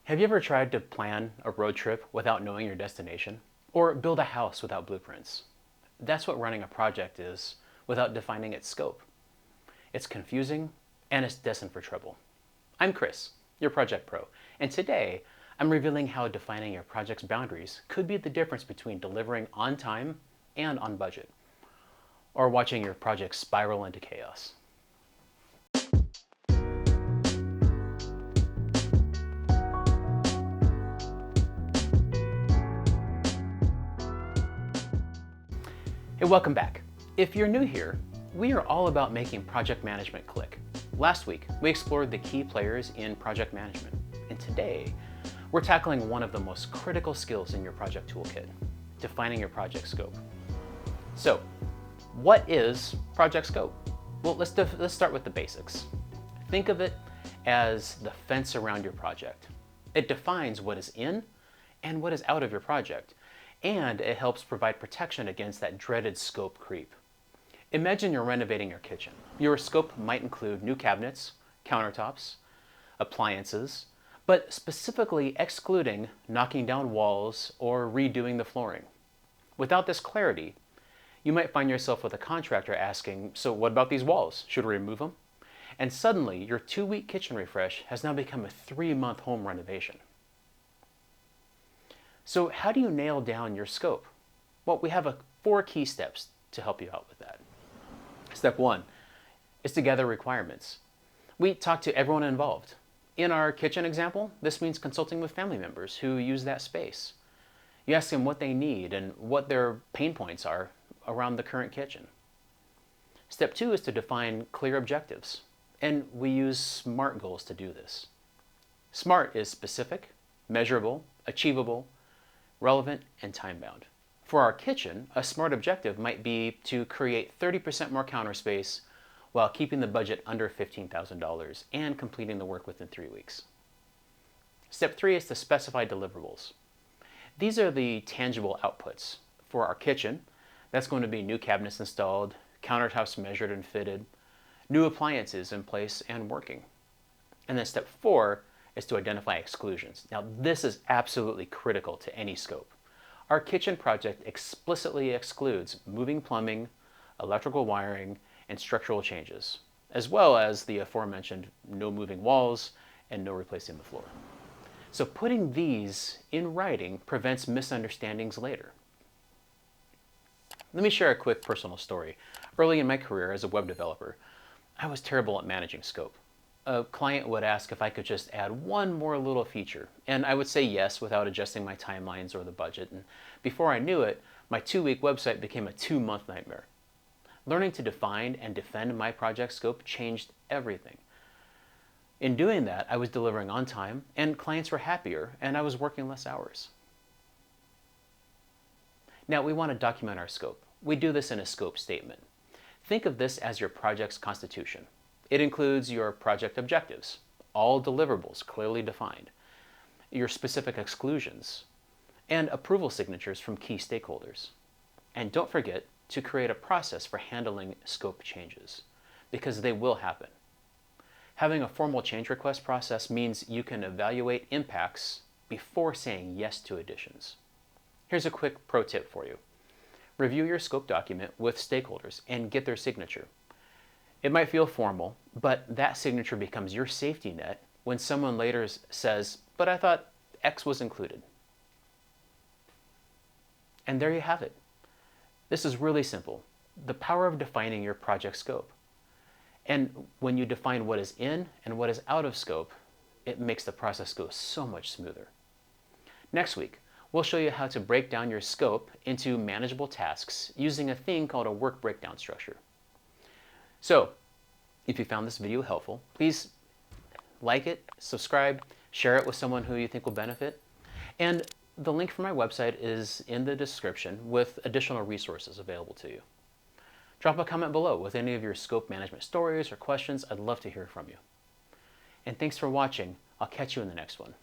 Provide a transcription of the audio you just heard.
Have you ever tried to plan a road trip without knowing your destination? Or build a house without blueprints? That's what running a project is without defining its scope. It's confusing and it's destined for trouble. I'm Chris, your project pro, and today I'm revealing how defining your project's boundaries could be the difference between delivering on time and on budget, or watching your project spiral into chaos. Hey, welcome back. If you're new here, we are all about making project management click. Last week, we explored the key players in project management, and today, we're tackling one of the most critical skills in your project toolkit, defining your project scope. So, what is project scope? Well, let's start with the basics. Think of it as the fence around your project. It defines what is in and what is out of your project, and it helps provide protection against that dreaded scope creep. Imagine you're renovating your kitchen. Your scope might include new cabinets, countertops, appliances, but specifically excluding knocking down walls or redoing the flooring. Without this clarity, you might find yourself with a contractor asking, so what about these walls? Should we remove them? And suddenly, your 2-week kitchen refresh has now become a 3-month home renovation. So how do you nail down your scope? Well, we have 4 key steps to help you out with that. Step 1 is to gather requirements. We talk to everyone involved. In our kitchen example, this means consulting with family members who use that space. You ask them what they need and what their pain points are around the current kitchen. Step 2 is to define clear objectives, and we use SMART goals to do this. SMART is specific, measurable, achievable, relevant, and time-bound. For our kitchen, a SMART objective might be to create 30% more counter space while keeping the budget under $15,000 and completing the work within 3 weeks. Step 3 is to specify deliverables. These are the tangible outputs. For our kitchen, that's going to be new cabinets installed, countertops measured and fitted, new appliances in place and working. And then step 4 is to identify exclusions. Now, this is absolutely critical to any scope. Our kitchen project explicitly excludes moving plumbing, electrical wiring, and structural changes, as well as the aforementioned no moving walls and no replacing the floor. So putting these in writing prevents misunderstandings later. Let me share a quick personal story. Early in my career as a web developer, I was terrible at managing scope. A client would ask if I could just add one more little feature, and I would say yes without adjusting my timelines or the budget, and before I knew it, my 2-week website became a 2-month nightmare. Learning to define and defend my project scope changed everything. In doing that, I was delivering on time, and clients were happier, and I was working less hours. Now, we want to document our scope. We do this in a scope statement. Think of this as your project's constitution. It includes your project objectives, all deliverables clearly defined, your specific exclusions, and approval signatures from key stakeholders. And don't forget to create a process for handling scope changes, because they will happen. Having a formal change request process means you can evaluate impacts before saying yes to additions. Here's a quick pro tip for you. Review your scope document with stakeholders and get their signature. It might feel formal, but that signature becomes your safety net when someone later says, but I thought X was included. And there you have it. This is really simple. The power of defining your project scope. And when you define what is in and what is out of scope, it makes the process go so much smoother. Next week, we'll show you how to break down your scope into manageable tasks using a thing called a work breakdown structure. So, if you found this video helpful, please like it, subscribe, share it with someone who you think will benefit. And the link for my website is in the description with additional resources available to you. Drop a comment below with any of your scope management stories or questions. I'd love to hear from you. And thanks for watching. I'll catch you in the next one.